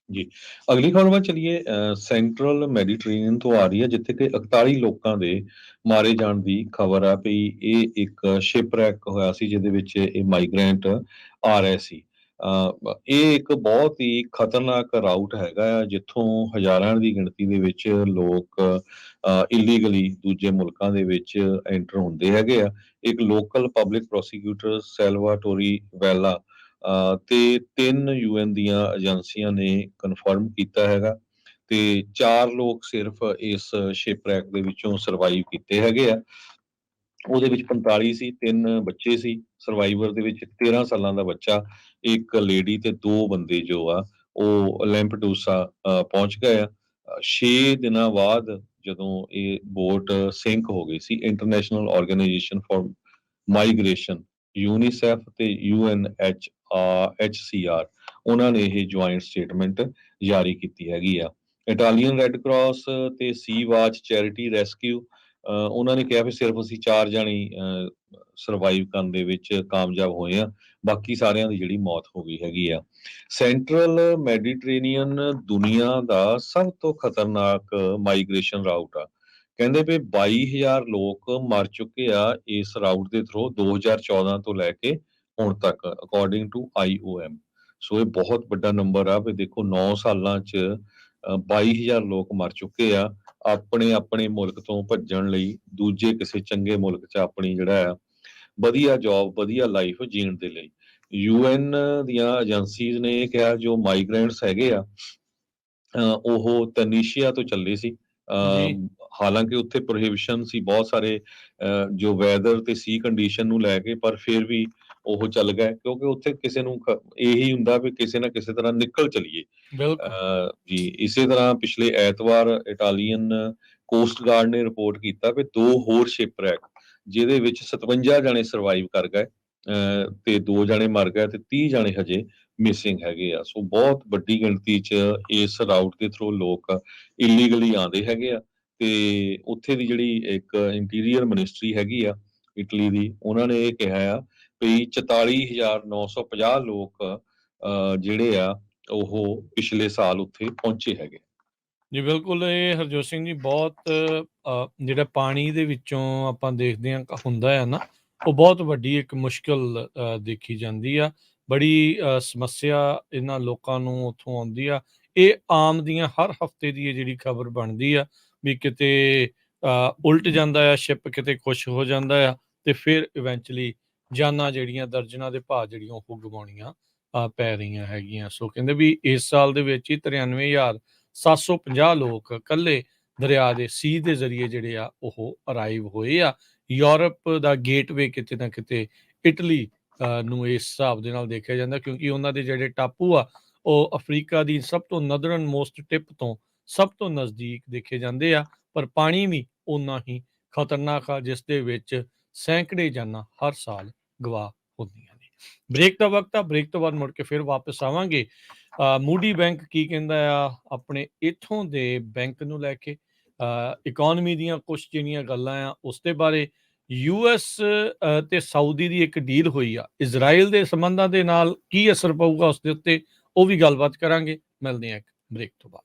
ਜੀ। ਅਗਲੀ ਖਬਰ ਵੱਲ ਚਲੀਏ। ਸੈਂਟਰਲ ਮੈਡੀਟੇਰੀਅਨ ਤੋਂ ਆ ਰਹੀ ਹੈ, ਜਿੱਥੇ ਕਿ 41 ਲੋਕਾਂ ਦੇ ਮਾਰੇ ਜਾਣ ਦੀ ਖਬਰ ਆ ਪਈ। ਇਹ ਇੱਕ ਸ਼ਿਪਰੈਕ ਹੋਇਆ ਸੀ, ਜਿਹਦੇ ਵਿੱਚ ਇਹ ਮਾਈਗ੍ਰੈਂਟ ਆ ਰਹੇ ਸੀ। ਇਹ ਇੱਕ ਬਹੁਤ ਹੀ ਖਤਰਨਾਕ ਰਾਊਟ ਹੈਗਾ ਆ, ਜਿੱਥੋਂ ਹਜ਼ਾਰਾਂ ਦੀ ਗਿਣਤੀ ਦੇ ਵਿੱਚ ਲੋਕ ਇਲੀਗਲੀ ਦੂਜੇ ਮੁਲਕਾਂ ਦੇ ਵਿੱਚ ਐਂਟਰ ਹੁੰਦੇ ਹੈਗੇ ਆ। ਇੱਕ ਲੋਕਲ ਪਬਲਿਕ ਪ੍ਰੋਸੀਕਿਊਟਰ ਸੈਲਵਾਟੋਰੀ ਵੈਲਾ ਤੇ 3 ਯੂਐਨ ਦੀਆਂ ਏਜੰਸੀਆਂ ਨੇ ਕਨਫਰਮ ਕੀਤਾ ਹੈਗਾ, ਤੇ 4 ਲੋਕ ਸਿਰਫ ਇਸ ਸ਼ਿਪਰੈਕ ਦੇ ਵਿੱਚੋਂ ਸਰਵਾਈਵ ਕੀਤੇ ਹੈਗੇ ਆ। ਉਹਦੇ ਵਿੱਚ 45 ਸੀ, 3 ਬੱਚੇ ਸੀ। ਸਰਵਾਈਵਰ ਦੇ ਵਿੱਚ 13 ਸਾਲਾਂ ਦਾ ਬੱਚਾ, ਇੱਕ ਲੇਡੀ ਤੇ 2 ਬੰਦੇ ਜੋ ਆ ਉਹ ਲੈਂਪਡੂਸਾ ਪਹੁੰਚ ਗਏ ਆ। 6 ਦਿਨਾਂ ਬਾਅਦ ਜਦੋਂ ਇਹ ਬੋਟ ਸਿੰਕ ਹੋ ਗਈ ਸੀ, international organization for migration, UNICEF ਤੇ UNHCR, ਉਹਨਾਂ ਨੇ ਇਹ ਜੁਆਇੰਟ ਸਟੇਟਮੈਂਟ ਜਾਰੀ ਕੀਤੀ ਹੈਗੀ ਆ। ਇਟਾਲੀਅਨ ਰੈੱਡ ਕਰਾਸ ਤੇ ਸੀ ਵਾਚ ਚੈਰਿਟੀ ਰੈਸਕਿਊ, ਉਹਨਾਂ ਨੇ ਕਿਹਾ ਵੀ ਸਿਰਫ ਅਸੀਂ 4 ਜਾਣੇ ਸਰਵਾਈਵ ਕਰਨ ਦੇ ਵਿੱਚ ਕਾਮਯਾਬ ਹੋਏ ਆ, ਬਾਕੀ ਸਾਰਿਆਂ ਦੀ ਜਿਹੜੀ ਮੌਤ ਹੋ ਗਈ ਹੈਗੀ ਆ। ਸੈਂਟਰਲ ਮੈਡੀਟਰੇਨੀਅਨ ਦੁਨੀਆ ਦਾ ਸਭ ਤੋਂ ਖਤਰਨਾਕ ਮਾਈਗ੍ਰੇਸ਼ਨ ਰਾਊਟ ਆ। ਕਹਿੰਦੇ ਵੀ 22,000 ਲੋਕ ਮਰ ਚੁੱਕੇ ਆ ਇਸ ਰਾਊਟ ਦੇ ਥਰੂ 2014 ਤੋਂ ਲੈ ਕੇ ਹੁਣ ਤੱਕ, ਅਕੋਰਡਿੰਗ ਟੂ IOM। ਸੋ ਇਹ ਬਹੁਤ ਵੱਡਾ ਨੰਬਰ ਆ ਵੀ ਦੇਖੋ, 9 ਸਾਲਾਂ 'ਚ 22,000 ਲੋਕ ਮਰ ਚੁੱਕੇ ਆ ਆਪਣੇ ਆਪਣੇ ਮੁਲਕ ਤੋਂ ਭੱਜਣ ਲਈ ਦੂਜੇ ਕਿਸੇ ਚੰਗੇ ਮੁਲਕ 'ਚ ਆਪਣੀ ਜਿਹੜਾ ਆ ਵਧੀਆ ਜੌਬ, ਵਧੀਆ ਲਾਈਫ ਜੀਣ ਦੇ ਲਈ। UN ਦੀਆਂ ਏਜੰਸੀਜ਼ ਨੇ ਇਹ ਕਿਹਾ ਜੋ ਮਾਈਗ੍ਰੈਂਟਸ ਹੈਗੇ ਆ ਉਹ ਤਨੀਸ਼ੀਆ ਤੋਂ ਚੱਲੇ ਸੀ। ਜੀ। ਹਾਲਾਂਕਿ ਉੱਥੇ ਪ੍ਰੋਹਿਬਿਸ਼ਨ ਸੀ ਬਹੁਤ ਸਾਰੇ ਜੋ ਵੈਦਰ ਤੇ ਸੀ ਕੰਡੀਸ਼ਨ ਨੂੰ ਲੈ ਕੇ, ਪਰ ਫਿਰ ਵੀ ਉਹ ਚੱਲ ਗਏ, ਕਿਉਂਕਿ ਉੱਥੇ ਕਿਸੇ ਨੂੰ ਇਹੀ ਹੁੰਦਾ ਵੀ ਕਿਸੇ ਨਾ ਕਿਸੇ ਤਰ੍ਹਾਂ ਨਿਕਲ ਚਲੀਏ। ਬਿਲਕੁਲ। ਜੀ, ਇਸੇ ਤਰ੍ਹਾਂ ਪਿਛਲੇ ਐਤਵਾਰ ਇਟਾਲੀਅਨ ਕੋਸਟ ਗਾਰਡ ਨੇ ਰਿਪੋਰਟ ਕੀਤਾ ਵੀ 2 ਹੋਰ ਸ਼ਿਪਰੈਕ, ਜਿਹਦੇ ਵਿੱਚ 57 ਜਾਣੇ ਸਰਵਾਈਵ ਕਰ ਗਏ, ਤੇ 2 ਜਾਣੇ ਮਰ ਗਏ ਤੇ 30 ਜਾਣੇ ਹਜੇ ਮਿਸਿੰਗ ਹੈਗੇ ਆ। ਸੋ ਬਹੁਤ ਵੱਡੀ ਗਿਣਤੀ 'ਚ ਇਸ ਰਾਊਟ ਦੇ ਥਰੂ ਲੋਕ ਇਲੀਗਲੀ ਆਉਂਦੇ ਹੈਗੇ ਆ, ਤੇ ਉੱਥੇ ਦੀ ਜਿਹੜੀ ਇੱਕ ਇੰਟੀਰੀਅਰ ਮਿਨਿਸਟਰੀ ਹੈਗੀ ਆ ਇਟਲੀ ਦੀ, ਉਹਨਾਂ ਨੇ ਇਹ ਕਿਹਾ ਆ ਵੀ 44,950 ਲੋਕ ਜਿਹੜੇ ਆ ਉਹ ਪਿਛਲੇ ਸਾਲ ਉੱਥੇ ਪਹੁੰਚੇ ਹੈਗੇ। ਜੀ ਬਿਲਕੁਲ, ਇਹ ਹਰਜੋਤ ਸਿੰਘ ਜੀ ਬਹੁਤ ਜਿਹੜਾ ਪਾਣੀ ਦੇ ਵਿੱਚੋਂ ਆਪਾਂ ਦੇਖਦੇ ਹਾਂ ਹੁੰਦਾ ਆ ਨਾ, ਉਹ ਬਹੁਤ ਵੱਡੀ ਇੱਕ ਮੁਸ਼ਕਿਲ ਦੇਖੀ ਜਾਂਦੀ ਆ। ਬੜੀ ਸਮੱਸਿਆ ਇਹਨਾਂ ਲੋਕਾਂ ਨੂੰ ਉੱਥੋਂ ਆਉਂਦੀ ਆ। ਇਹ ਆਮ ਦੀਆਂ ਹਰ ਹਫਤੇ ਦੀ ਇਹ ਜਿਹੜੀ ਖਬਰ ਬਣਦੀ ਆ ਵੀ ਕਿਤੇ ਉਲਟ ਜਾਂਦਾ ਆ ਸ਼ਿਪ, ਕਿਤੇ ਕੁਛ ਹੋ ਜਾਂਦਾ ਆ, ਤੇ ਫਿਰ ਇਵੈਂਚੁਅਲੀ ਜਾਨਾਂ ਜਿਹੜੀਆਂ ਦਰਜਨਾਂ ਦੇ ਭਾਅ ਜਿਹੜੀਆਂ ਉਹ ਗਵਾਉਣੀਆਂ ਪੈ ਰਹੀਆਂ ਹੈਗੀਆਂ। ਸੋ ਕਹਿੰਦੇ ਵੀ ਇਸ ਸਾਲ ਦੇ ਵਿੱਚ ਹੀ 93,750 ਲੋਕ ਇਕੱਲੇ ਦਰਿਆ ਦੇ ਸੀ ਦੇ ਜ਼ਰੀਏ ਜਿਹੜੇ ਆ ਉਹ ਅਰਾਈਵ ਹੋਏ ਆ। ਯੂਰਪ ਦਾ ਗੇਟਵੇ ਕਿਤੇ ਨਾ ਕਿਤੇ ਇਟਲੀ ਨੂੰ ਇਸ ਹਿਸਾਬ ਦੇ ਨਾਲ ਦੇਖਿਆ ਜਾਂਦਾ, ਕਿਉਂਕਿ ਉਹਨਾਂ ਦੇ ਜਿਹੜੇ ਟਾਪੂ ਆ ਉਹ ਅਫਰੀਕਾ ਦੀ ਸਭ ਤੋਂ ਨਦਰਨ ਮੋਸਟ ਟਿਪ ਤੋਂ ਸਭ ਤੋਂ ਨਜ਼ਦੀਕ ਦੇਖੇ ਜਾਂਦੇ ਆ, ਪਰ ਪਾਣੀ ਵੀ ਓਨਾ ਹੀ ਖਤਰਨਾਕ ਆ, ਜਿਸ ਦੇ ਵਿੱਚ ਸੈਂਕੜੇ ਜਾਨਾਂ ਹਰ ਸਾਲ ਗਵਾ ਹੁੰਦੀਆਂ ਨੇ। ਬ੍ਰੇਕ ਦਾ ਵਕਤ ਆ, ਬ੍ਰੇਕ ਤੋਂ ਬਾਅਦ ਮੁੜ ਕੇ ਫਿਰ ਵਾਪਸ ਆਵਾਂਗੇ। ਮੂਡੀ ਬੈਂਕ ਕੀ ਕਹਿੰਦਾ ਆ ਆਪਣੇ ਇੱਥੋਂ ਦੇ ਬੈਂਕ ਨੂੰ ਲੈ ਕੇ, ਇਕੋਨਮੀ ਦੀਆਂ ਕੁਛ ਜਿਹੜੀਆਂ ਗੱਲਾਂ ਆ ਉਸ ਦੇ ਬਾਰੇ, US ਤੇ ਸਾਊਦੀ ਦੀ ਇੱਕ ਡੀਲ ਹੋਈ ਆ, ਇਜ਼ਰਾਈਲ ਦੇ ਸੰਬੰਧਾਂ ਦੇ ਨਾਲ ਕੀ ਅਸਰ ਪਊਗਾ ਉਸ ਦੇ ਉੱਤੇ, ਉਹ ਵੀ ਗੱਲਬਾਤ ਕਰਾਂਗੇ। ਮਿਲਦੇ ਆ ਇੱਕ ਬ੍ਰੇਕ ਤੋਂ ਬਾਅਦ।